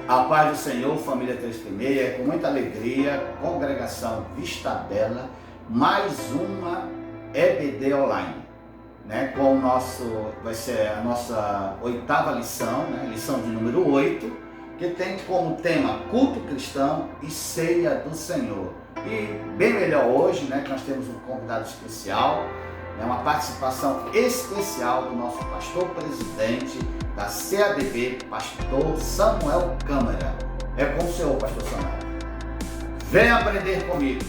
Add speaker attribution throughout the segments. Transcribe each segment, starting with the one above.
Speaker 1: A paz do Senhor, família 336, é com muita alegria, congregação Vista Bela, mais uma EBD online, né? Com o nosso, vai ser a nossa 8ª lição, né? Lição de número 8, que tem como tema culto cristão e ceia do Senhor. E bem melhor hoje, né? Que nós temos um convidado especial, né? Uma participação especial do nosso pastor presidente da CADB, pastor Samuel Câmara. É com o senhor, pastor Samuel. Venha aprender comigo.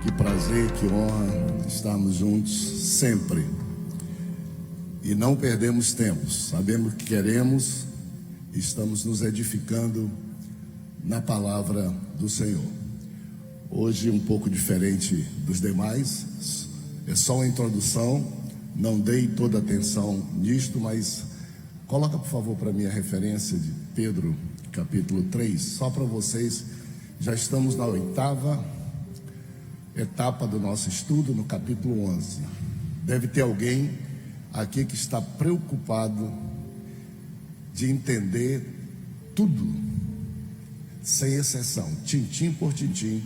Speaker 2: Que prazer, que honra estarmos juntos sempre. E não perdemos tempo. Sabemos o que queremos. Estamos nos edificando na palavra do Senhor. Hoje um pouco diferente dos demais. É só uma introdução. Não dei toda a atenção nisto, mas coloca, por favor, para mim a referência de Pedro, capítulo 3, só para vocês. Já estamos na 8ª etapa do nosso estudo, no capítulo 11. Deve ter alguém aqui que está preocupado de entender tudo, sem exceção, tintim por tintim,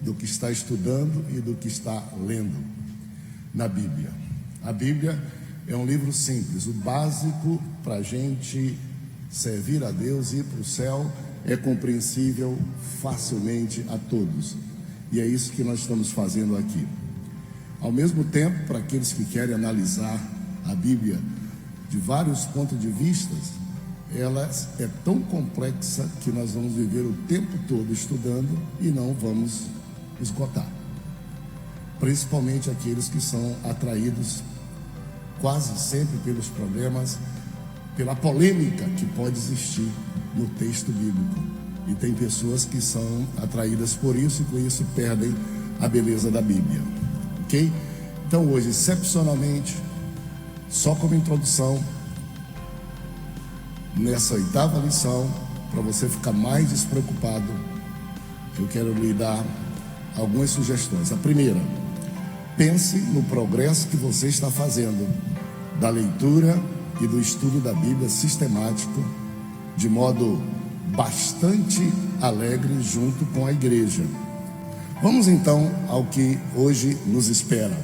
Speaker 2: do que está estudando e do que está lendo na Bíblia. A Bíblia é um livro simples. O básico para a gente servir a Deus e ir para o céu é compreensível facilmente a todos. E é isso que nós estamos fazendo aqui. Ao mesmo tempo, para aqueles que querem analisar a Bíblia de vários pontos de vista, ela é tão complexa que nós vamos viver o tempo todo estudando e não vamos esgotar. Principalmente aqueles que são atraídos quase sempre pelos problemas, pela polêmica que pode existir no texto bíblico. E tem pessoas que são atraídas por isso e com isso perdem a beleza da Bíblia. Ok? Então hoje, excepcionalmente, só como introdução, nessa 8ª lição, para você ficar mais despreocupado, eu quero lhe dar algumas sugestões. A primeira: pense no progresso que você está fazendo da leitura e do estudo da Bíblia sistemático, de modo bastante alegre junto com a igreja. Vamos então ao que hoje nos espera.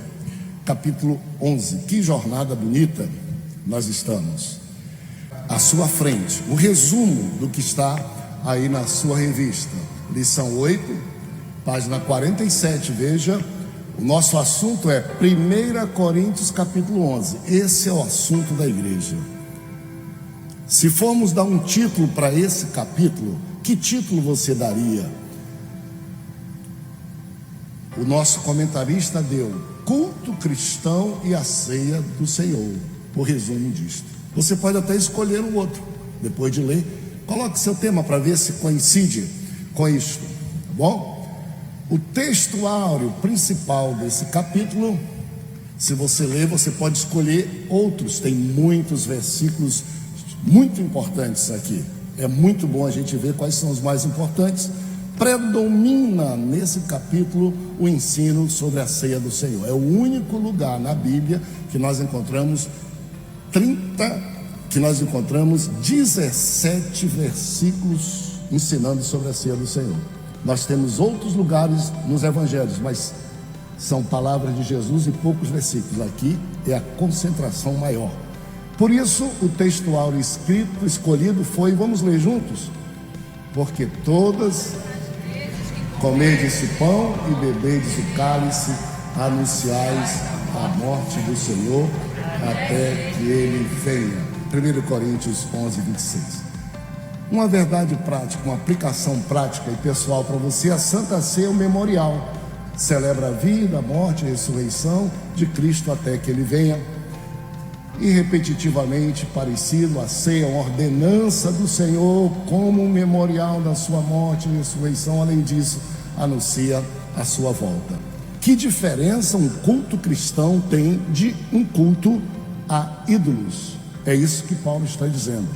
Speaker 2: Capítulo 11. Que jornada bonita nós estamos. À sua frente, o resumo do que está aí na sua revista. Lição 8, página 47, veja. O nosso assunto é 1 Coríntios capítulo 11. Esse é o assunto da igreja. Se formos dar um título para esse capítulo, que título você daria? O nosso comentarista deu: culto cristão e a ceia do Senhor. Por resumo disto. Você pode até escolher um outro, depois de ler. Coloque seu tema para ver se coincide com isto, tá bom? O texto áureo principal desse capítulo, se você ler, você pode escolher outros. Tem muitos versículos muito importantes aqui. É muito bom a gente ver quais são os mais importantes. Predomina nesse capítulo o ensino sobre a ceia do Senhor. É o único lugar na Bíblia que nós encontramos 17 versículos ensinando sobre a ceia do Senhor. Nós temos outros lugares nos evangelhos, mas são palavras de Jesus e poucos versículos. Aqui é a concentração maior. Por isso o texto áureo escolhido foi, vamos ler juntos? Porque todas comerdes esse pão e bebedes o cálice, anunciais a morte do Senhor até que ele venha. 1 Coríntios 11, 26. Uma verdade prática, uma aplicação prática e pessoal para você: a Santa Ceia é um memorial. Celebra a vida, a morte e a ressurreição de Cristo até que ele venha. E repetitivamente parecido, a ceia é uma ordenança do Senhor como um memorial da sua morte e ressurreição. Além disso, anuncia a sua volta. Que diferença um culto cristão tem de um culto a ídolos? É isso que Paulo está dizendo.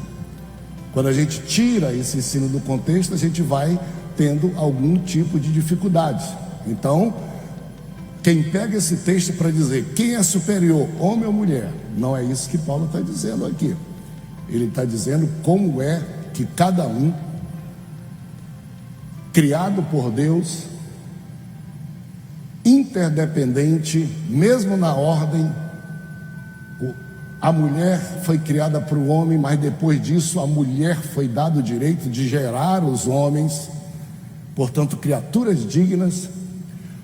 Speaker 2: Quando a gente tira esse ensino do contexto, a gente vai tendo algum tipo de dificuldade. Então, quem pega esse texto para dizer quem é superior, homem ou mulher, não é isso que Paulo está dizendo aqui. Ele está dizendo como é que cada um, criado por Deus, interdependente, mesmo na ordem, a mulher foi criada para o homem, mas depois disso a mulher foi dado o direito de gerar os homens. Portanto, criaturas dignas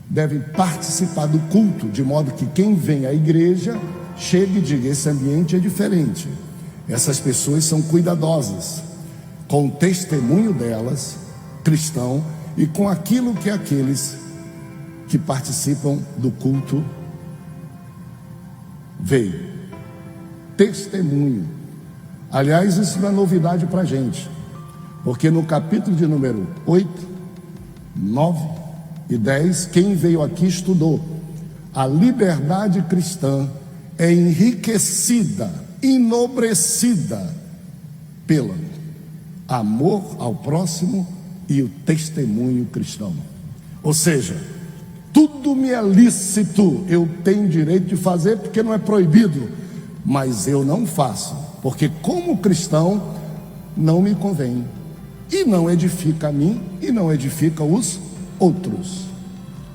Speaker 2: devem participar do culto, de modo que quem vem à igreja chegue e diga: esse ambiente é diferente. Essas pessoas são cuidadosas com o testemunho delas, cristão, e com aquilo que aqueles que participam do culto veio. Testemunho. Aliás, isso não é novidade para a gente, porque no capítulo de número 8, 9 e 10, quem veio aqui estudou. A liberdade cristã é enriquecida, enobrecida pelo amor ao próximo e o testemunho cristão. Ou seja, tudo me é lícito, eu tenho direito de fazer porque não é proibido, mas eu não faço, porque como cristão não me convém, e não edifica a mim e não edifica os outros.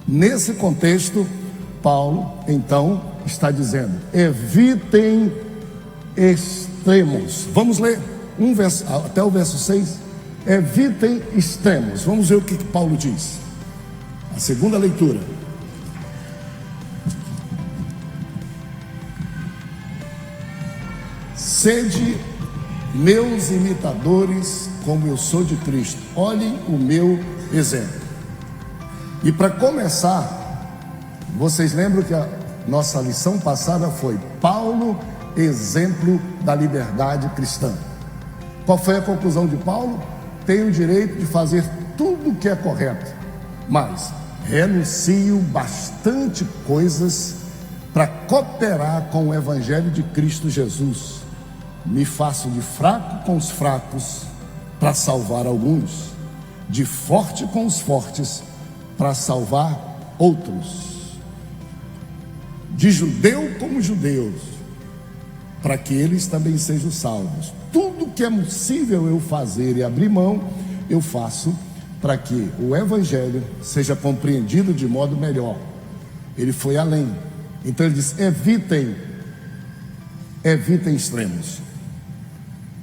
Speaker 2: Nesse contexto, Paulo então está dizendo: evitem extremos. Vamos ler um verso, até o verso 6. Evitem extremos. Vamos ver o que Paulo diz. A segunda leitura. Sede meus imitadores, como eu sou de Cristo. Olhem o meu exemplo. E para começar, vocês lembram que a nossa lição passada foi Paulo, exemplo da liberdade cristã. Qual foi a conclusão de Paulo? Tenho o direito de fazer tudo o que é correto, mas renuncio bastante coisas para cooperar com o Evangelho de Cristo Jesus. Me faço de fraco com os fracos para salvar alguns, de forte com os fortes para salvar outros, de judeu como judeus, para que eles também sejam salvos. Tudo que é possível eu fazer e abrir mão, eu faço para que o Evangelho seja compreendido de modo melhor. Ele foi além. Então ele diz: evitem extremos.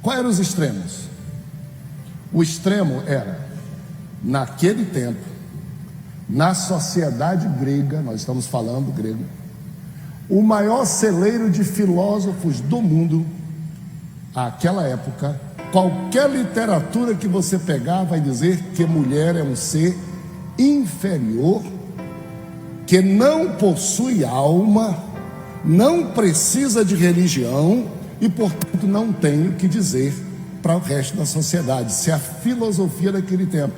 Speaker 2: Quais eram os extremos? O extremo era, naquele tempo, na sociedade grega, nós estamos falando grego, o maior celeiro de filósofos do mundo, àquela época, qualquer literatura que você pegar vai dizer que mulher é um ser inferior, que não possui alma, não precisa de religião e, portanto, não tem o que dizer para o resto da sociedade. Isso é a filosofia daquele tempo.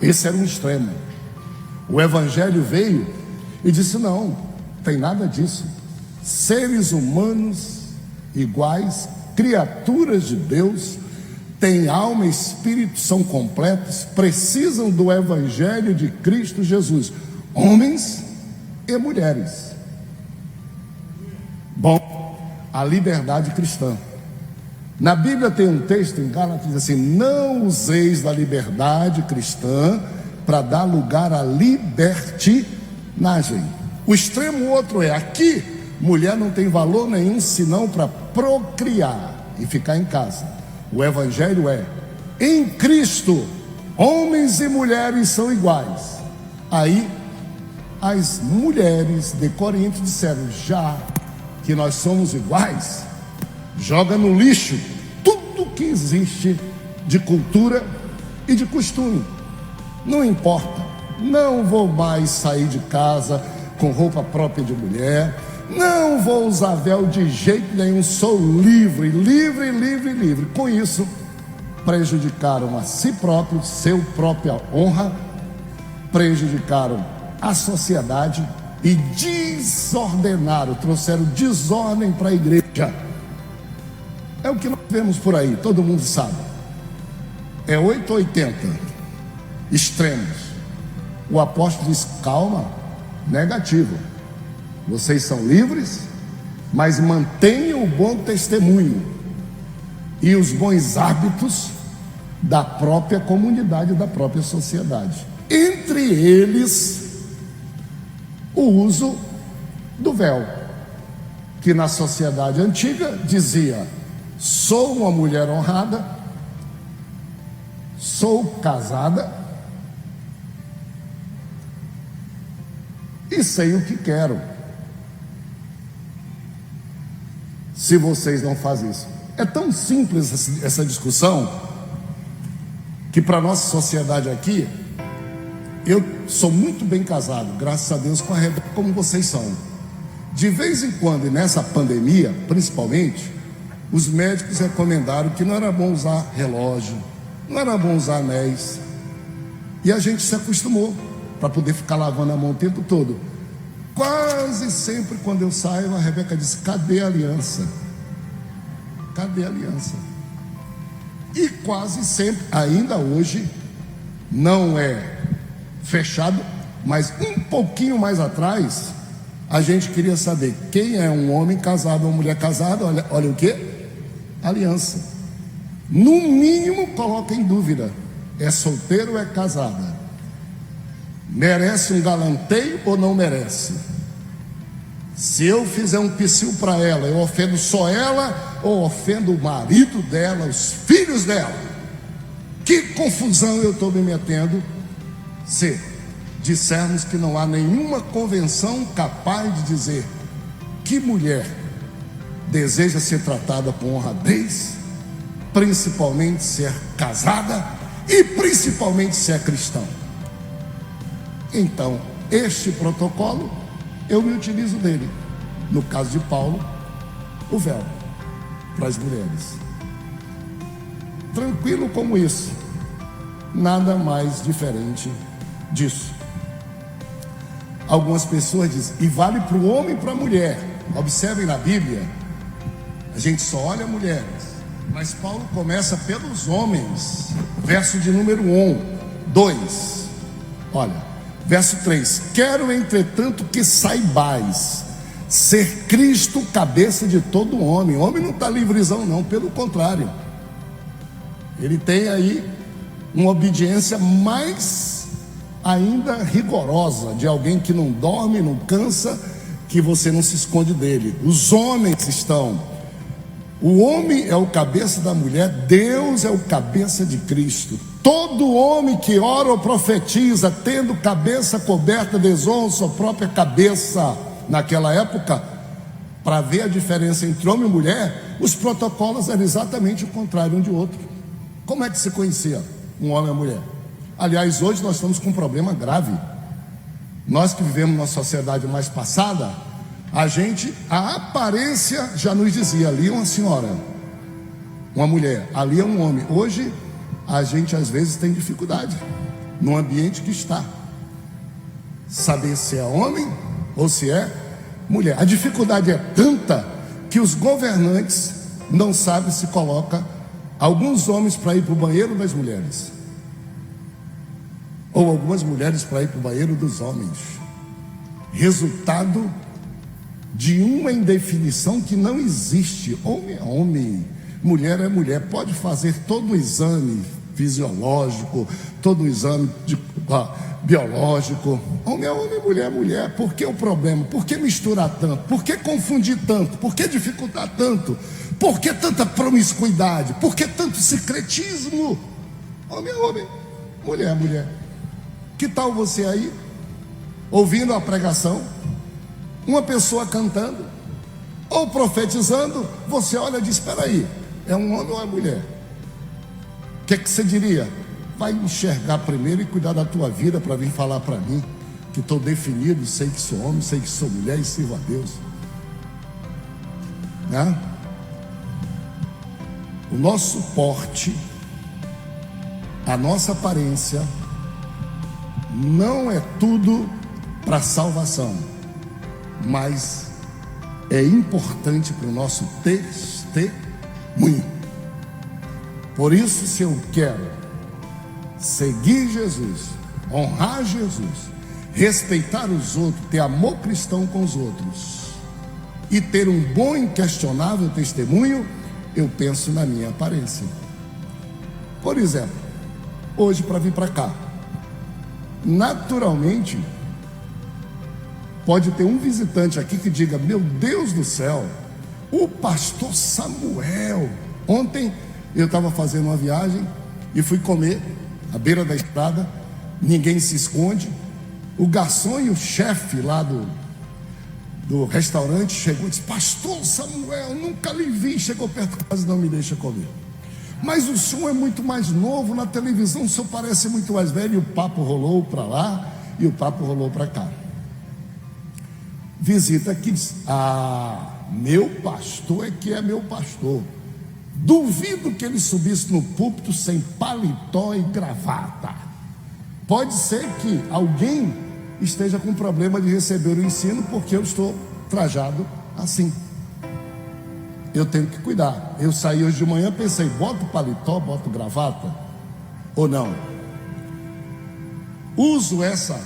Speaker 2: Esse era um extremo. O Evangelho veio e disse: não, tem nada disso. Seres humanos iguais, criaturas de Deus, têm alma e espírito, são completos, precisam do Evangelho de Cristo Jesus, homens e mulheres. Bom, a liberdade cristã. Na Bíblia tem um texto em Gálatas que diz assim: não useis da liberdade cristã para dar lugar à libertinagem. O extremo outro é: aqui, mulher não tem valor nenhum senão para procriar e ficar em casa. O Evangelho é: em Cristo, homens e mulheres são iguais. Aí, as mulheres de Corinto disseram: já que nós somos iguais, joga no lixo tudo que existe de cultura e de costume. Não importa, não vou mais sair de casa com roupa própria de mulher, não vou usar véu de jeito nenhum, sou livre. Com isso, prejudicaram a si próprios, seu própria honra, prejudicaram a sociedade e desordenaram, trouxeram desordem para a igreja. É o que nós vemos por aí, todo mundo sabe. É 880 extremos. O apóstolo diz: calma, negativo. Vocês são livres, mas mantenham o bom testemunho e os bons hábitos da própria comunidade, da própria sociedade. Entre eles, o uso do véu, que na sociedade antiga dizia: sou uma mulher honrada, sou casada e sei o que quero. Se vocês não fazem isso, é tão simples essa discussão, que para a nossa sociedade aqui, eu sou muito bem casado, graças a Deus, com a Rebeca, como vocês são. De vez em quando, e nessa pandemia principalmente, os médicos recomendaram que não era bom usar relógio, não era bom usar anéis, e a gente se acostumou para poder ficar lavando a mão o tempo todo. Quase sempre quando eu saio, a Rebeca diz: cadê a aliança? Cadê a aliança? E quase sempre, ainda hoje, não é fechado, mas um pouquinho mais atrás, a gente queria saber quem é um homem casado ou uma mulher casada. Olha o que? Aliança. No mínimo coloca em dúvida: é solteiro ou é casada? Merece um galanteio ou não merece? Se eu fizer um psiu para ela, eu ofendo só ela ou ofendo o marido dela, os filhos dela? Que confusão eu estou me metendo se dissermos que não há nenhuma convenção capaz de dizer que mulher deseja ser tratada com honradez, principalmente se é casada e principalmente se é cristão. Então, este protocolo, eu me utilizo dele. No caso de Paulo, o véu para as mulheres. Tranquilo como isso, nada mais diferente disso. Algumas pessoas dizem, e vale para o homem e para a mulher. Observem na Bíblia, a gente só olha mulheres, mas Paulo começa pelos homens. Verso de número 2, olha. Verso 3: quero, entretanto, que saibais ser Cristo cabeça de todo homem. O homem não está livrezão não, pelo contrário, ele tem aí uma obediência mais ainda rigorosa, de alguém que não dorme, não cansa, que você não se esconde dele. Os homens estão, o homem é o cabeça da mulher, Deus é o cabeça de Cristo. Todo homem que ora ou profetiza, tendo cabeça coberta, desonra sua própria cabeça. Naquela época, para ver a diferença entre homem e mulher, os protocolos eram exatamente o contrário um de outro. Como é que se conhecia um homem e uma mulher? Aliás, hoje nós estamos com um problema grave. Nós que vivemos numa sociedade mais passada, a aparência já nos dizia: ali é uma senhora, uma mulher, ali é um homem. Hoje a gente às vezes tem dificuldade no ambiente que está, saber se é homem ou se é mulher. A dificuldade é tanta que os governantes não sabem se coloca alguns homens para ir para o banheiro das mulheres, ou algumas mulheres para ir para o banheiro dos homens. Resultado de uma indefinição que não existe. Homem é homem, mulher é mulher. Pode fazer todo o exame fisiológico, todo o exame biológico. Homem é homem, mulher é mulher. Por que o problema? Por que misturar tanto? Por que confundir tanto? Por que dificultar tanto? Por que tanta promiscuidade? Por que tanto secretismo? Homem é homem, mulher é mulher. Que tal você aí, ouvindo a pregação, uma pessoa cantando ou profetizando, você olha e diz: espera aí, é um homem ou é mulher? O que você diria? Vai enxergar primeiro e cuidar da tua vida para vir falar para mim que estou definido, sei que sou homem, sei que sou mulher e sirvo a Deus, né? O nosso porte, a nossa aparência não é tudo para salvação. mas é importante para o nosso testemunho. Por isso, se eu quero seguir Jesus, honrar Jesus, respeitar os outros, ter amor cristão com os outros e ter um bom e inquestionável testemunho, eu penso na minha aparência. Por exemplo, hoje para vir para cá, naturalmente, pode ter um visitante aqui que diga: meu Deus do céu, o pastor Samuel. Ontem eu estava fazendo uma viagem e fui comer à beira da estrada, ninguém se esconde. O garçom e o chefe lá do restaurante chegou e disse: pastor Samuel, nunca lhe vi. Chegou perto de casa, não me deixa comer. Mas o senhor é muito mais novo, na televisão o senhor parece muito mais velho. E o papo rolou para lá e o papo rolou para cá. Visita que diz: ah, meu pastor é que é meu pastor. Duvido que ele subisse no púlpito sem paletó e gravata. Pode ser que alguém esteja com problema de receber o ensino porque eu estou trajado assim. Eu tenho que cuidar. Eu saí hoje de manhã, pensei: boto paletó, boto gravata ou não? Uso essa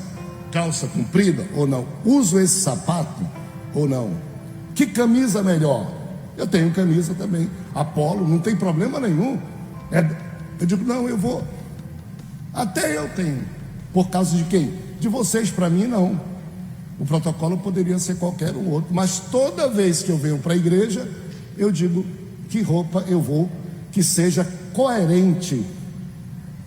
Speaker 2: calça comprida ou não? Uso esse sapato ou não? Que camisa melhor? Eu tenho camisa também, Apolo, não tem problema nenhum. Eu digo: não, eu vou. Até eu tenho. Por causa de quem? De vocês. Para mim não. O protocolo poderia ser qualquer um outro, mas toda vez que eu venho para a igreja, eu digo: que roupa eu vou que seja coerente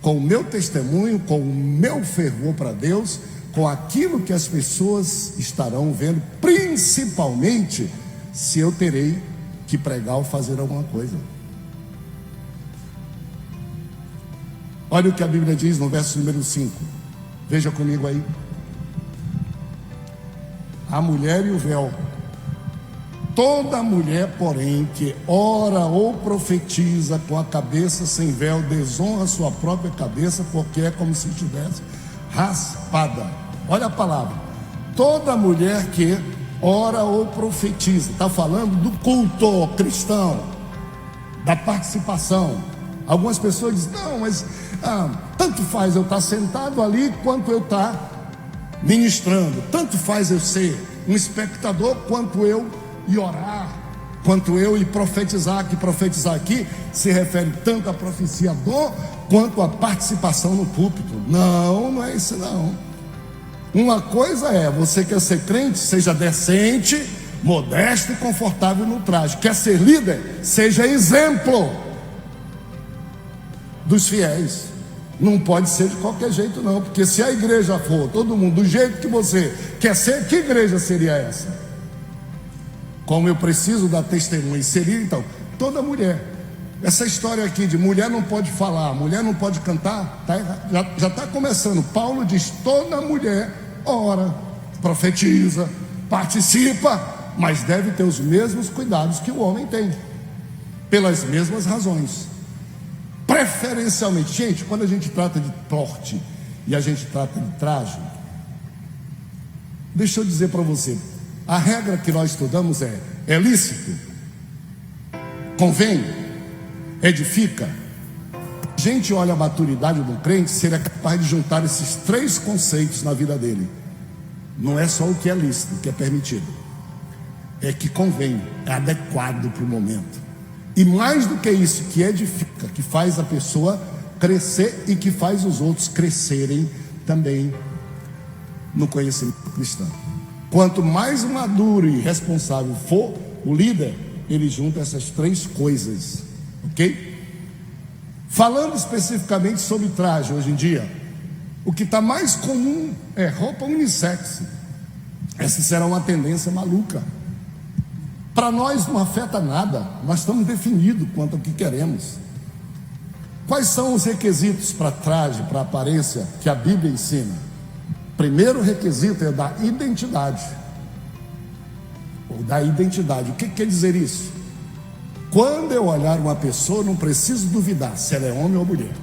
Speaker 2: com o meu testemunho, com o meu fervor para Deus, com aquilo que as pessoas estarão vendo, principalmente se eu terei que pregar ou fazer alguma coisa. Olha o que a Bíblia diz no verso número 5. Veja comigo aí. A mulher e o véu. Toda mulher, porém, que ora ou profetiza com a cabeça sem véu, desonra sua própria cabeça, porque é como se estivesse raspada. Olha a palavra. Toda mulher que ora ou profetiza. Está falando do culto cristão, da participação. Algumas pessoas dizem: não, mas tanto faz eu estar sentado ali quanto eu estar ministrando. Tanto faz eu ser um espectador quanto eu ir orar, quanto eu ir profetizar. Que profetizar aqui se refere tanto à profecia quanto à participação no púlpito. Não, não é isso não. Uma coisa é: você quer ser crente, seja decente, modesto e confortável no traje. Quer ser líder, seja exemplo dos fiéis. Não pode ser de qualquer jeito não, porque se a igreja for todo mundo do jeito que você quer ser, que igreja seria essa? Como eu preciso dar testemunho, seria então toda mulher. Essa história aqui de mulher não pode falar, mulher não pode cantar, já está começando. Paulo diz: toda mulher ora, profetiza, participa, mas deve ter os mesmos cuidados que o homem tem, pelas mesmas razões. Preferencialmente, gente, quando a gente trata de porte e a gente trata de traje, deixa eu dizer para você, a regra que nós estudamos é lícito, convém, edifica. A gente olha a maturidade do crente, se ele é capaz de juntar esses três conceitos na vida dele. Não é só o que é lícito, o que é permitido, é que convém, é adequado para o momento. E mais do que isso, que edifica, que faz a pessoa crescer e que faz os outros crescerem também no conhecimento cristão. Quanto mais maduro e responsável for o líder, ele junta essas três coisas, ok? Falando especificamente sobre traje hoje em dia, o que está mais comum é roupa unissex. Essa será uma tendência maluca. Para nós não afeta nada, nós estamos definidos quanto ao que queremos. Quais são os requisitos para traje, para aparência, que a Bíblia ensina? Primeiro requisito é da identidade. Ou da identidade. O que quer dizer isso? Quando eu olhar uma pessoa, não preciso duvidar se ela é homem ou mulher.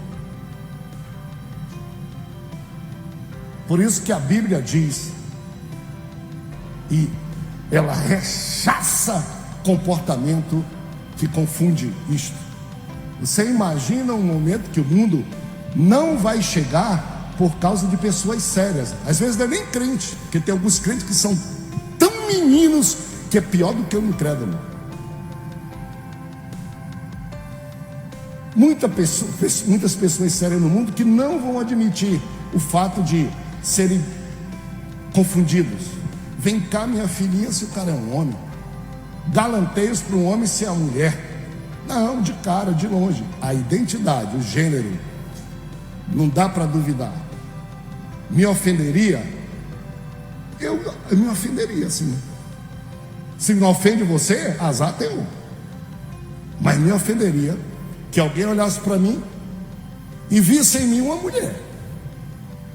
Speaker 2: Por isso que a Bíblia diz, e ela rechaça comportamento que confunde isto. Você imagina um momento que o mundo não vai chegar por causa de pessoas sérias. Às vezes não é nem crente, porque tem alguns crentes que são tão meninos que é pior do que o incrédulo. Muitas pessoas sérias no mundo que não vão admitir o fato de serem confundidos. Vem cá, minha filhinha, se o cara é um homem. Galanteios para um homem ser a mulher. Não, de cara, de longe. A identidade, o gênero, não dá para duvidar. Me ofenderia? Eu me ofenderia, sim. Se não ofende você, azar teu. Mas me ofenderia que alguém olhasse para mim e visse em mim uma mulher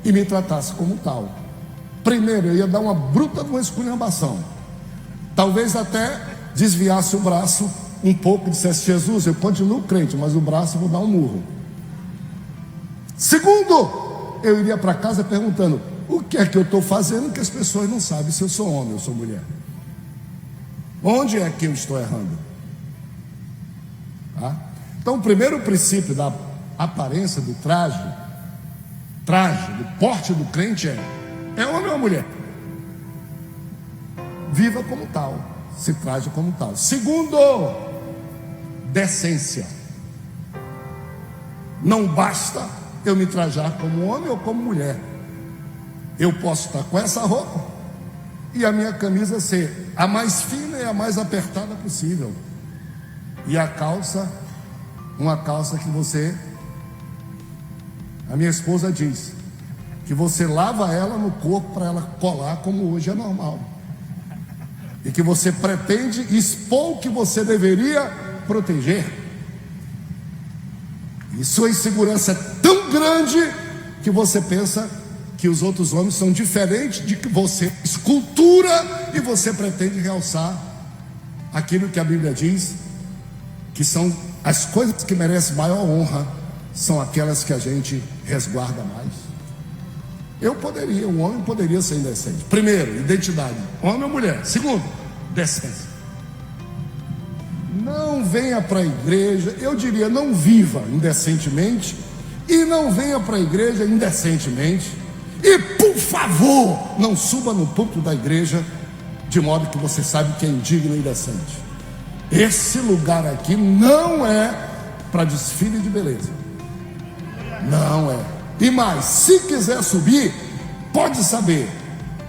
Speaker 2: e me tratasse como tal. Primeiro, eu ia dar uma bruta de uma esculhambação. Talvez até desviasse o braço um pouco e dissesse: Jesus, eu continuo crente, mas o braço eu vou dar um murro. Segundo, eu iria para casa perguntando: o que é que eu estou fazendo que as pessoas não sabem se eu sou homem ou sou mulher? Onde é que eu estou errando? Tá? Então, o primeiro princípio da aparência do traje, do porte do crente é homem ou mulher? Viva como tal, se traje como tal. Segundo, decência. Não basta eu me trajar como homem ou como mulher. Eu posso estar com essa roupa e a minha camisa ser a mais fina e a mais apertada possível, e a calça, uma calça que a minha esposa diz que você lava ela no corpo para ela colar, como hoje é normal, e que você pretende expor o que você deveria proteger. E sua insegurança é tão grande que você pensa que os outros homens são diferentes de que você, escultura, e você pretende realçar aquilo que a Bíblia diz que são as coisas que merecem maior honra, são aquelas que a gente resguarda mais. Um homem poderia ser indecente. Primeiro, identidade, homem ou mulher. Segundo, decência. Não venha para a igreja, eu diria, não viva indecentemente, e não venha para a igreja indecentemente, e por favor, não suba no púlpito da igreja de modo que você sabe que é indigno e indecente. Esse lugar aqui não é para desfile de beleza, não é. E mais, se quiser subir, pode saber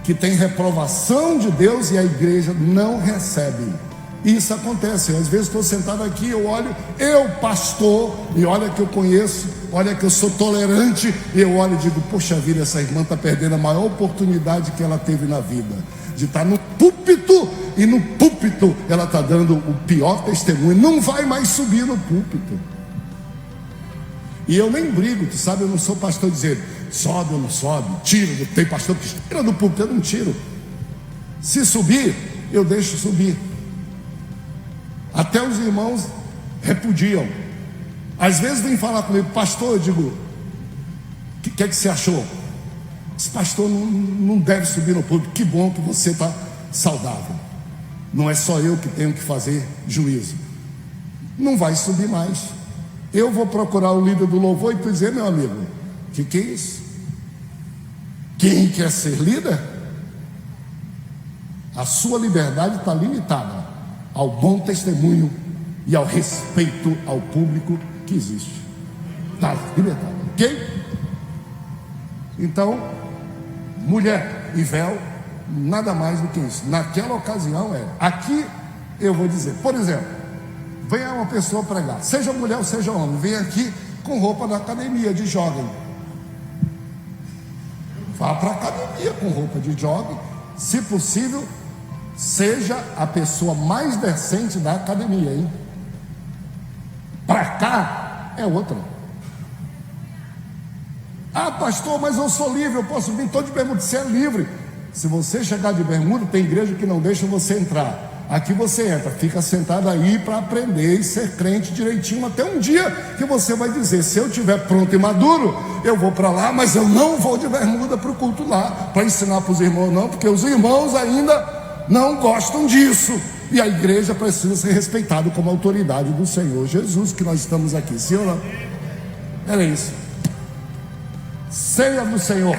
Speaker 2: que tem reprovação de Deus e a igreja não recebe. Isso acontece. Às vezes estou sentado aqui, eu olho, eu pastor, e olha que eu conheço, olha que eu sou tolerante, e eu olho e digo: poxa vida, essa irmã está perdendo a maior oportunidade que ela teve na vida, de estar no púlpito, e no púlpito ela está dando o pior testemunho, não vai mais subir no púlpito. E eu nem brigo, tu sabe, eu não sou pastor dizendo sobe ou não sobe, tira, tem pastor que tira do púlpito, eu não tiro. Se subir, eu deixo subir. Até os irmãos repudiam. Às vezes vem falar comigo: pastor, eu digo: o que é que você achou? Esse pastor não deve subir no púlpito. Que bom que você está saudável. Não é só eu que tenho que fazer juízo. Não vai subir mais. Eu vou procurar o líder do louvor e tu dizer: meu amigo, que é isso? Quem quer ser líder? A sua liberdade está limitada ao bom testemunho e ao respeito ao público que existe. Está libertado, ok? Então, mulher e véu, nada mais do que isso. Naquela ocasião era. Aqui eu vou dizer, por exemplo, venha uma pessoa pregar, seja mulher ou seja homem, vem aqui com roupa da academia de jogging. Vá para a academia com roupa de jogging, se possível. Seja a pessoa mais decente da academia, hein? Para cá é outra. Ah, pastor, mas eu sou livre, eu posso vir todo de bermuda. Você é livre. Se você chegar de bermuda, tem igreja que não deixa você entrar. Aqui você entra, fica sentado aí para aprender e ser crente direitinho, até um dia que você vai dizer: se eu estiver pronto e maduro, eu vou para lá, mas eu não vou de bermuda para o culto lá, para ensinar para os irmãos, não, porque os irmãos ainda não gostam disso. E a igreja precisa ser respeitada como autoridade do Senhor Jesus, que nós estamos aqui, sim ou não? Era isso. Ceia do Senhor.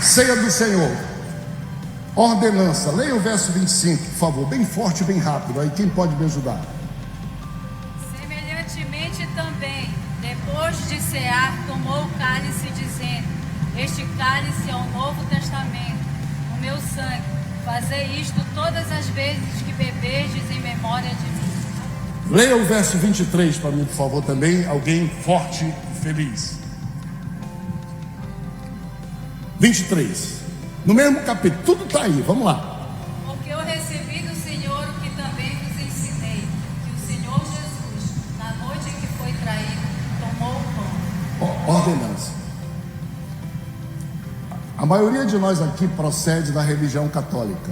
Speaker 2: Ceia do Senhor. Ordenança. Leia o verso 25, por favor, bem forte, bem rápido. Aí quem pode me ajudar?
Speaker 3: Semelhantemente também, depois de cear, tomou o cálice, dizendo: este cálice é o Novo Testamento, o meu sangue. Fazei isto todas as vezes que beberdes em memória de mim.
Speaker 2: Leia o verso 23 para mim, por favor, também. Alguém forte e feliz. 23. No mesmo capítulo, tudo está aí, vamos lá.
Speaker 3: Porque eu recebi do Senhor o que também vos ensinei, que o Senhor Jesus, na noite em que foi traído, tomou o pão.
Speaker 2: Ordenança. A maioria de nós aqui procede da religião católica,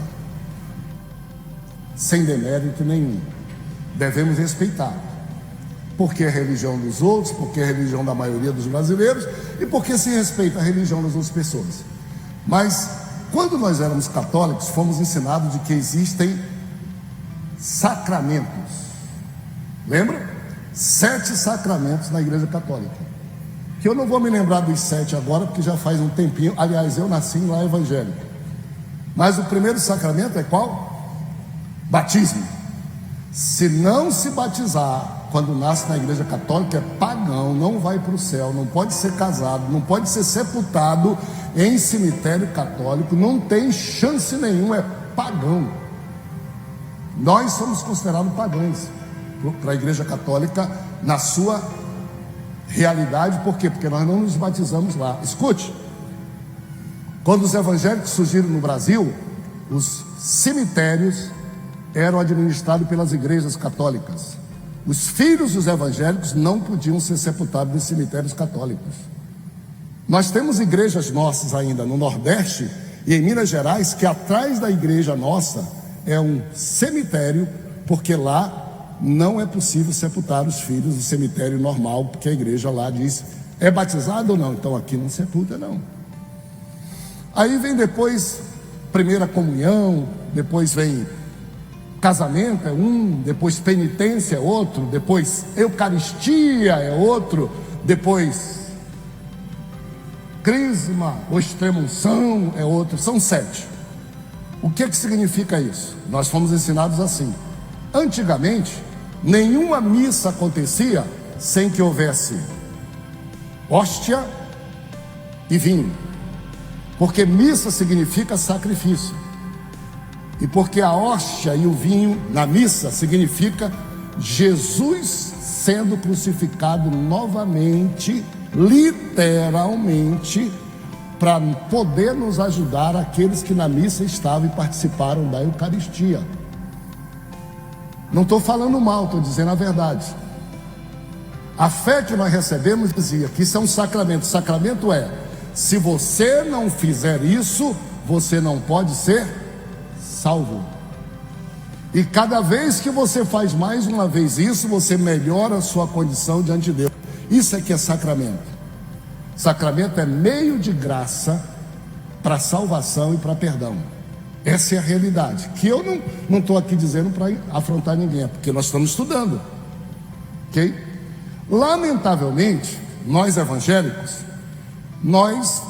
Speaker 2: sem demérito nenhum. Devemos respeitar, porque é a religião dos outros, porque é a religião da maioria dos brasileiros e porque se respeita a religião das outras pessoas. Mas quando nós éramos católicos, fomos ensinados de que existem sacramentos. Lembra? 7 sacramentos na igreja católica, que eu não vou me lembrar dos 7 agora, porque já faz um tempinho. Aliás, eu nasci lá evangélico. Mas o primeiro sacramento é qual? Batismo. Se não se batizar quando nasce na igreja católica, é pagão, não vai para o céu, não pode ser casado, não pode ser sepultado em cemitério católico, não tem chance nenhuma, é pagão. Nós somos considerados pagãos para a igreja católica na sua realidade. Por quê? Porque nós não nos batizamos lá. Escute, quando os evangélicos surgiram no Brasil, os cemitérios eram administrados pelas igrejas católicas. Os filhos dos evangélicos não podiam ser sepultados em cemitérios católicos. Nós temos igrejas nossas ainda no Nordeste e em Minas Gerais, que atrás da igreja nossa é um cemitério, porque lá não é possível sepultar os filhos no cemitério normal, porque a igreja lá diz: é batizado ou não? Então aqui não sepulta não. Aí vem depois primeira comunhão, depois vem casamento, é um, depois penitência é outro, depois eucaristia é outro, depois crisma ou extrema-unção é outro. São 7. O que significa isso? Nós fomos ensinados assim. Antigamente, nenhuma missa acontecia sem que houvesse hóstia e vinho, porque missa significa sacrifício, e porque a hóstia e o vinho na missa significa Jesus sendo crucificado novamente, literalmente, para poder nos ajudar, aqueles que na missa estavam e participaram da Eucaristia. Não estou falando mal, estou dizendo a verdade. A fé que nós recebemos dizia que isso é um sacramento. Sacramento é: se você não fizer isso, você não pode ser salvo. E cada vez que você faz mais uma vez isso, você melhora a sua condição diante de Deus. Isso é que é sacramento. Sacramento é meio de graça para salvação e para perdão. Essa é a realidade, que eu não estou aqui dizendo para afrontar ninguém, é porque nós estamos estudando, ok? Lamentavelmente, nós evangélicos, nós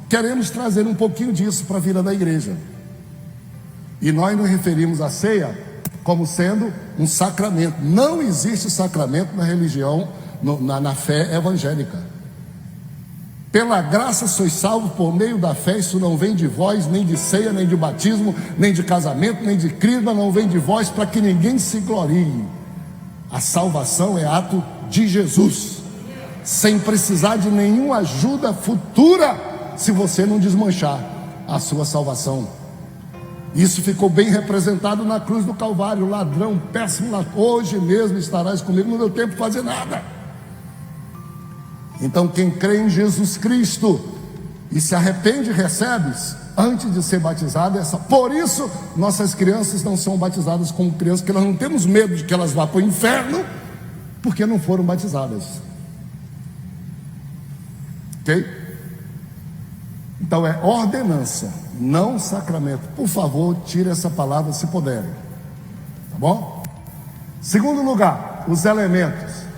Speaker 2: queremos trazer um pouquinho disso para a vida da igreja, e nós nos referimos à ceia como sendo um sacramento. Não existe sacramento na religião, na fé evangélica. Pela graça sois salvos por meio da fé. Isso não vem de vós, nem de ceia, nem de batismo, nem de casamento, nem de crisma, não vem de vós, para que ninguém se glorie. A salvação é ato de Jesus, sem precisar de nenhuma ajuda futura, se você não desmanchar a sua salvação. Isso ficou bem representado na cruz do Calvário. Ladrão, péssimo ladrão, hoje mesmo estarás comigo, não deu tempo de fazer nada. Então quem crê em Jesus Cristo e se arrepende, recebes antes de ser batizado. Por isso nossas crianças não são batizadas como crianças, porque nós não temos medo de que elas vá para o inferno, porque não foram batizadas. ok? Então é ordenança, não sacramento. Por favor, tire essa palavra se puderem, tá bom? Segundo lugar, os elementos.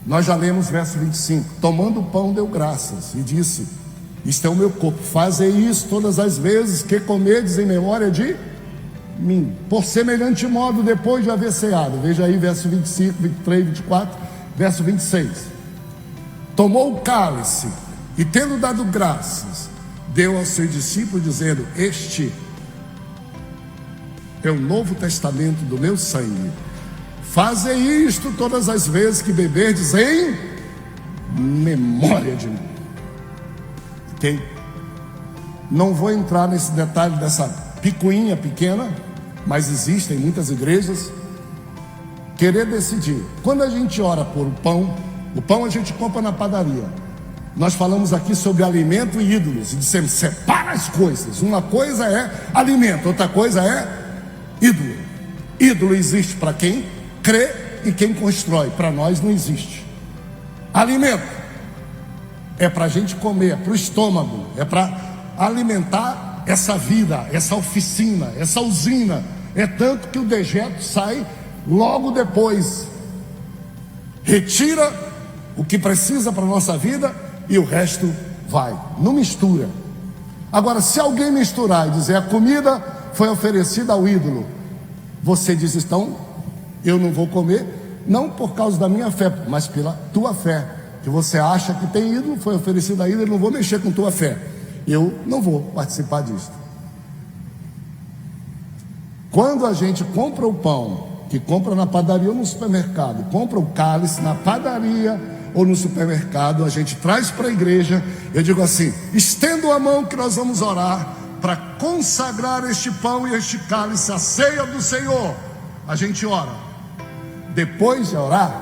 Speaker 2: Nós já lemos verso 25: tomando o pão deu graças e disse: isto é o meu corpo, fazei isso todas as vezes que comerdes em memória de mim. Por semelhante modo, depois de haver ceado, veja aí verso 25, 23, 24, verso 26, tomou o cálice e, tendo dado graças, deu aos seus discípulos, dizendo: este é o novo testamento do meu sangue, fazei isto todas as vezes que beberdes em memória de mim. Ok? Não vou entrar nesse detalhe dessa picuinha pequena, mas existem muitas igrejas. Querer decidir. Quando a gente ora por o pão a gente compra na padaria. Nós falamos aqui sobre alimento e ídolos, e dissemos: separa as coisas. Uma coisa é alimento, outra coisa é ídolo. Ídolo existe para quem crê e quem constrói. Para nós não existe. Alimento é para a gente comer, é para o estômago, é para alimentar essa vida, essa oficina, essa usina. É tanto que o dejeto sai logo depois, retira o que precisa para a nossa vida e o resto vai, não mistura. Agora, se alguém misturar e dizer: a comida foi oferecida ao ídolo, você diz: então eu não vou comer, não por causa da minha fé, mas pela tua fé, que você acha que tem ídolo, foi oferecido a ídolo, eu não vou mexer com tua fé, eu não vou participar disso. Quando a gente compra o pão, que compra na padaria ou no supermercado, compra o cálice na padaria ou no supermercado, a gente traz para a igreja. Eu digo assim: estendo a mão que nós vamos orar para consagrar este pão e este cálice, a ceia do Senhor. A gente ora. Depois de orar,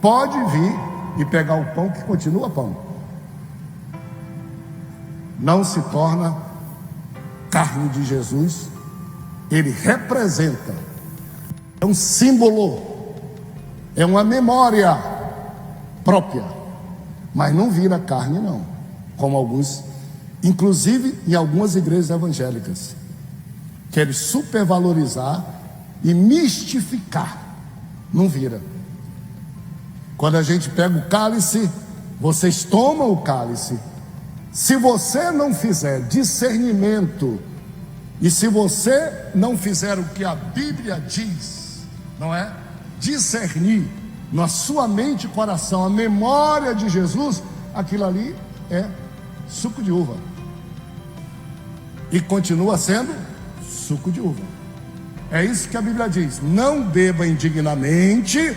Speaker 2: pode vir e pegar o pão, que continua pão, não se torna carne de Jesus. Ele representa, é um símbolo, é uma memória própria, mas não vira carne não, como alguns, inclusive em algumas igrejas evangélicas, querem supervalorizar e mistificar. Não vira. Quando a gente pega o cálice, vocês tomam o cálice, se você não fizer discernimento, e se você não fizer o que a Bíblia diz, não é? Discernir na sua mente e coração a memória de Jesus, aquilo ali é suco de uva. E continua sendo suco de uva. É isso que a Bíblia diz: não beba indignamente,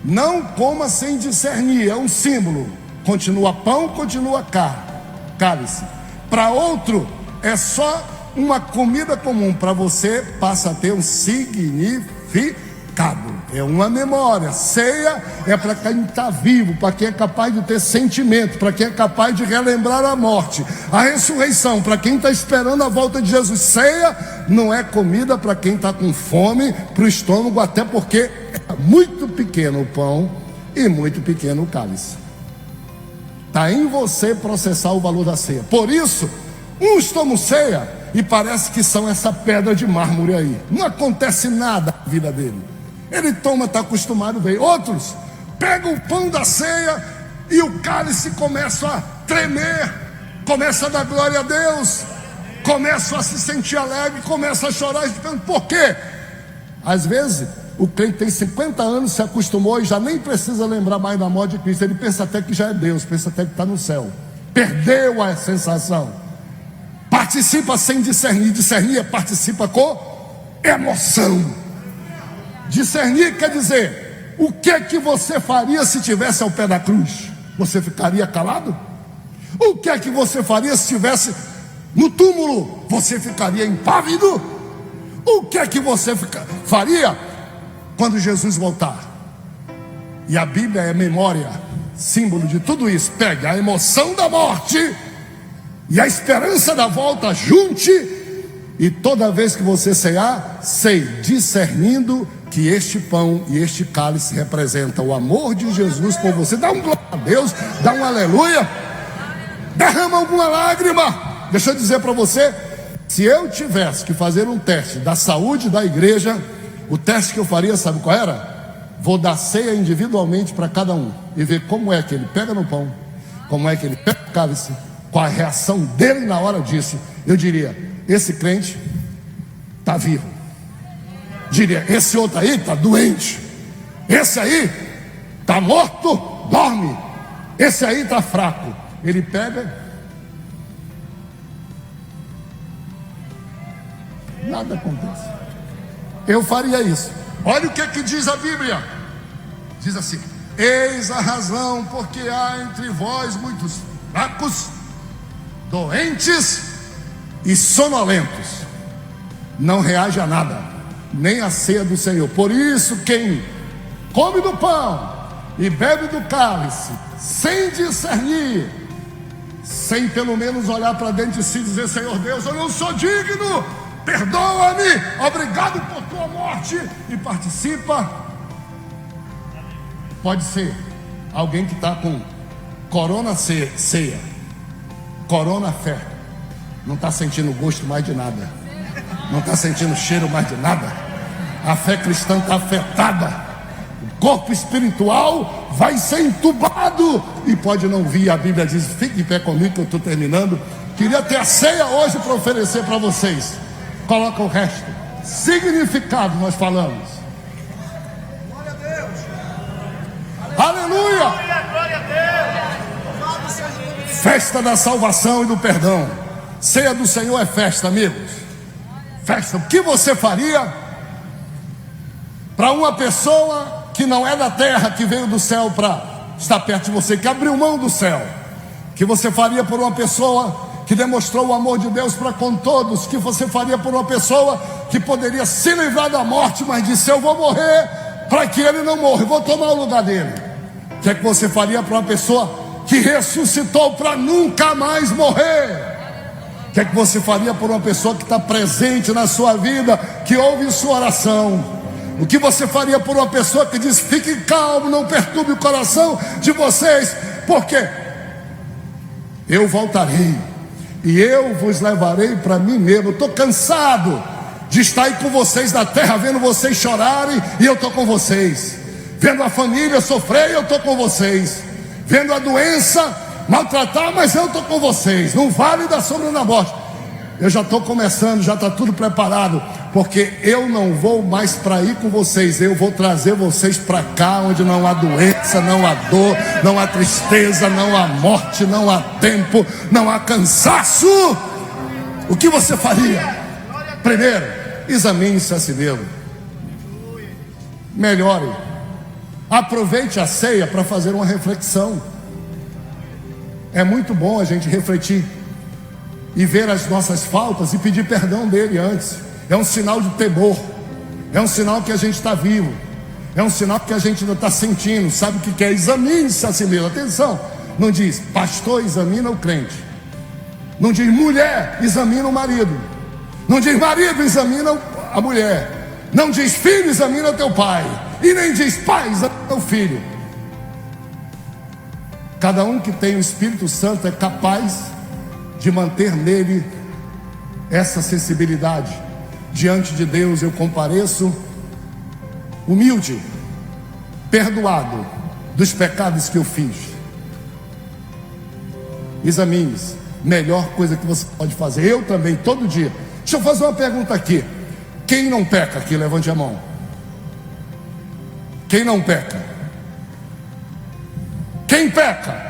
Speaker 2: não coma sem discernir. É um símbolo. Continua pão, continua cálice. Para outro é só uma comida comum, para você passa a ter um significado, é uma memória. Ceia é para quem está vivo, para quem é capaz de ter sentimento, para quem é capaz de relembrar a morte, a ressurreição, para quem está esperando a volta de Jesus. Ceia não é comida para quem está com fome, para o estômago, até porque é muito pequeno o pão e muito pequeno o cálice. Está em você processar o valor da ceia. Por isso, uns tomam ceia e parece que são essa pedra de mármore aí, não acontece nada na vida dele. Ele toma, está acostumado, vem. Outros pegam o pão da ceia e o cálice começa a tremer, começa a dar glória a Deus, começa a se sentir alegre, começa a chorar. Por quê? Às vezes o crente tem 50 anos, se acostumou e já nem precisa lembrar mais da morte de Cristo. Ele pensa até que já é Deus, pensa até que está no céu, perdeu a sensação. Participa sem discernir. Discernir participa com emoção. Discernir quer dizer: o que você faria se estivesse ao pé da cruz? Você ficaria calado? O que você faria se estivesse no túmulo? Você ficaria impávido? O que você faria quando Jesus voltar? E a Bíblia é memória, símbolo de tudo isso. Pegue a emoção da morte e a esperança da volta, junte, e toda vez que você cear, sei, discernindo que este pão e este cálice representam o amor de Jesus por você. Dá um glória a Deus, dá um aleluia. derrama alguma lágrima. Deixa eu dizer para você, se eu tivesse que fazer um teste da saúde da igreja, o teste que eu faria, sabe qual era? Vou dar ceia individualmente para cada um e ver como é que ele pega no pão, como é que ele pega no cálice, qual a reação dele na hora disso. Eu diria, esse crente está vivo. Diria, esse outro aí está doente. Esse aí está morto, dorme. Esse aí está fraco. Ele pega, nada acontece. Eu faria isso. Olha o que diz a Bíblia. Diz assim: eis a razão porque há entre vós muitos fracos, doentes e sonolentos. Não reage a nada, nem a ceia do Senhor. Por isso, quem come do pão e bebe do cálice, sem discernir, sem pelo menos olhar para dentro de si e dizer: Senhor Deus, eu não sou digno, perdoa-me, obrigado por tua morte, e participa, pode ser alguém que está com corona ceia, corona fé, não está sentindo gosto mais de nada, não está sentindo cheiro mais de nada. A fé cristã está afetada. O corpo espiritual vai ser entubado e pode não vir. A Bíblia diz, fique de pé comigo que eu estou terminando. Queria ter a ceia hoje para oferecer para vocês. Coloca o resto. Significado nós falamos.
Speaker 4: Glória a Deus.
Speaker 2: Aleluia.
Speaker 4: Glória a Deus.
Speaker 2: Festa da salvação e do perdão. Ceia do Senhor é festa, amigos. Festa. O que você faria para uma pessoa que não é da terra, que veio do céu para estar perto de você, que abriu mão do céu? Que você faria por uma pessoa que demonstrou o amor de Deus para com todos? Que você faria por uma pessoa que poderia se livrar da morte, mas disse: eu vou morrer para que ele não morra, eu vou tomar o lugar dele? O que é que você faria para uma pessoa que ressuscitou para nunca mais morrer? O que é que você faria por uma pessoa que está presente na sua vida, que ouve sua oração? O que você faria por uma pessoa que diz: fique calmo, não perturbe o coração de vocês, porque eu voltarei e eu vos levarei para mim mesmo. Estou cansado de estar aí com vocês na terra, vendo vocês chorarem, e eu estou com vocês, vendo a família sofrer, e eu estou com vocês, vendo a doença maltratar, mas eu estou com vocês, no vale da sombra da morte. Eu já estou começando, já está tudo preparado, porque eu não vou mais para ir com vocês, eu vou trazer vocês para cá, onde não há doença, não há dor, não há tristeza, não há morte, não há tempo, não há cansaço. O que você faria? Primeiro, examine-se a si mesmo, melhore, aproveite a ceia para fazer uma reflexão. É muito bom a gente refletir e ver as nossas faltas e pedir perdão dele antes. É um sinal de temor, é um sinal que a gente está vivo, é um sinal que a gente não está sentindo. Sabe o que é? Examine-se a si mesmo. Atenção, não diz pastor examina o crente, não diz mulher examina o marido, não diz marido examina a mulher, não diz filho examina o teu pai, e nem diz pai examina o filho. Cada um que tem o Espírito Santo é capaz de manter nele essa sensibilidade. Diante de Deus eu compareço humilde, perdoado dos pecados que eu fiz. Examine-se. Melhor coisa que você pode fazer. Eu também, todo dia. Deixa eu fazer uma pergunta aqui. Quem não peca aqui? Levante a mão. Quem não peca? Quem peca?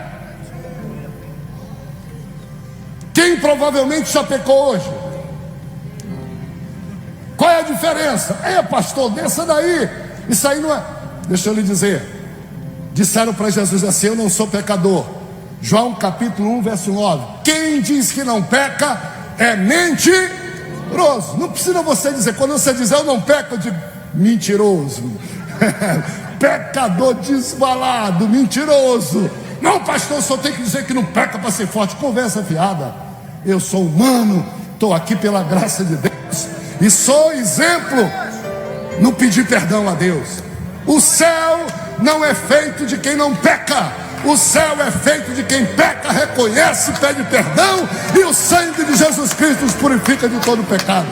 Speaker 2: Quem provavelmente já pecou hoje? Qual é a diferença? Pastor, desça daí. Isso aí não é. Deixa eu lhe dizer. Disseram para Jesus assim: eu não sou pecador. João capítulo 1 verso 9. Quem diz que não peca é mentiroso. Não precisa você dizer. Quando você diz eu não peco, eu digo mentiroso. Pecador desvalado, mentiroso. Não, pastor, só tem que dizer que não peca para ser forte. Conversa fiada. Eu sou humano, estou aqui pela graça de Deus e sou exemplo no pedir perdão a Deus. O céu não é feito de quem não peca, O céu é feito de quem peca, reconhece, pede perdão, e o sangue de Jesus Cristo os purifica de todo pecado.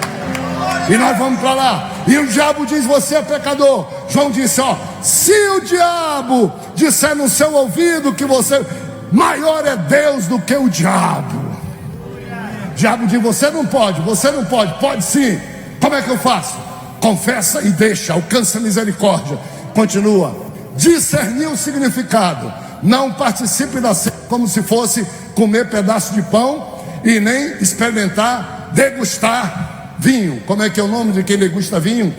Speaker 2: E nós vamos para lá. E o diabo diz: você é pecador. João disse: ó, se o diabo disser no seu ouvido que você, maior é Deus do que o diabo. O diabo diz: você não pode. Pode sim. Como é que eu faço? Confessa e deixa, alcança misericórdia. Continua: discernir o significado. Não participe da ceia como se fosse comer pedaço de pão e nem experimentar, degustar vinho. Como é que é o nome de quem degusta vinho?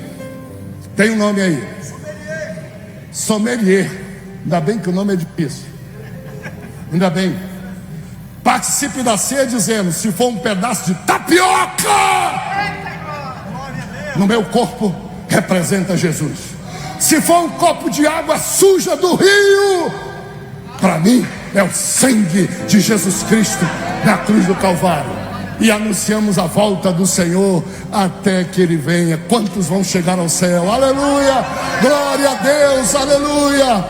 Speaker 2: Tem um nome aí: sommelier. Ainda bem que o nome é difícil. Ainda bem. Participe da ceia dizendo: se for um pedaço de tapioca, no meu corpo representa Jesus. Se for um copo de água suja do rio, para mim é o sangue de Jesus Cristo na cruz do Calvário. E anunciamos a volta do Senhor até que Ele venha. Quantos vão chegar ao céu? Aleluia, glória a Deus, aleluia,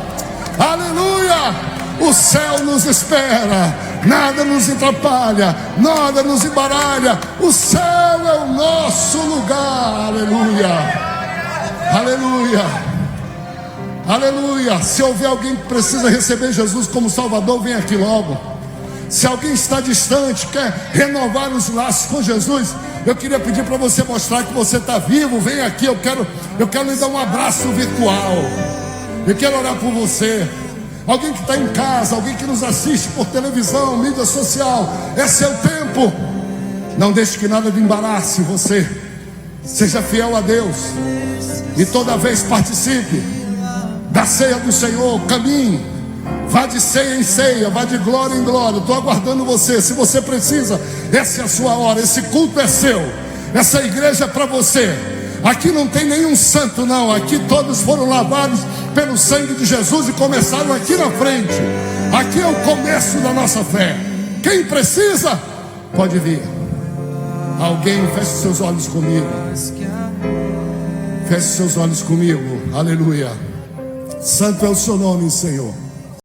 Speaker 2: aleluia. O céu nos espera, nada nos atrapalha, nada nos embaralha. O céu é o nosso lugar, aleluia, aleluia, aleluia. Se houver alguém que precisa receber Jesus como Salvador, vem aqui logo. Se alguém está distante, quer renovar os laços com Jesus, eu queria pedir para você mostrar que você está vivo. Vem aqui, eu quero lhe dar um abraço virtual. Eu quero orar por você. Alguém que está em casa, alguém que nos assiste por televisão, mídia social, é seu tempo. Não deixe que nada lhe embarace você. Seja fiel a Deus e toda vez participe da ceia do Senhor. Caminhe, vá de ceia em ceia, vá de glória em glória. Estou aguardando você. Se você precisa, essa é a sua hora. Esse culto é seu, essa igreja é para você. Aqui não tem nenhum santo não. Aqui todos foram lavados pelo sangue de Jesus e começaram aqui na frente. Aqui é o começo da nossa fé. Quem precisa pode vir. Alguém, feche seus olhos comigo. Feche seus olhos comigo. Aleluia. Santo é o seu nome, Senhor.